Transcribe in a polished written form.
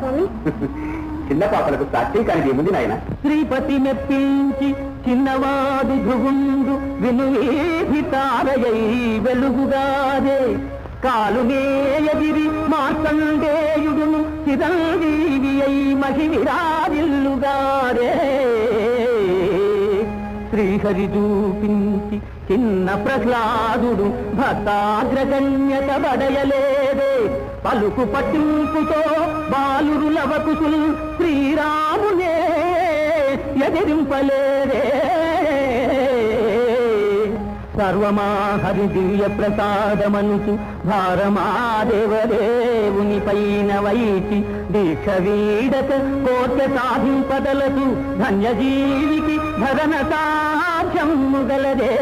స్వామి చిన్న పాపలకు సాధ్యం కానీ ఏముంది నాయన. శ్రీపతి మెప్పించి చిన్నవాడు ధ్రువుండు వినువీధి తారయై వెలుగుగాదే కాలునేయగిరి మార్కండేయుడును చిరంజీవి అయి మహివిరాజిల్లుగారే. శ్రీహరి చూపించి చిన్న ప్రహ్లాదుడు భక్తాగ్రగణ్యత బడయలేదే పలుకు పట్టింపుతో బాలురు లవకుశులు శ్రీరామునే ఎదిరింపలేదే. సర్వమాహరి దివ్య ప్రసాదమనుచు భారమా దేవదేవుని పైన వైచి దీక్ష వీడక కోర్కె సాధింపదలసు ధన్యజీవికి ధరణ సాధ్యము గలదే.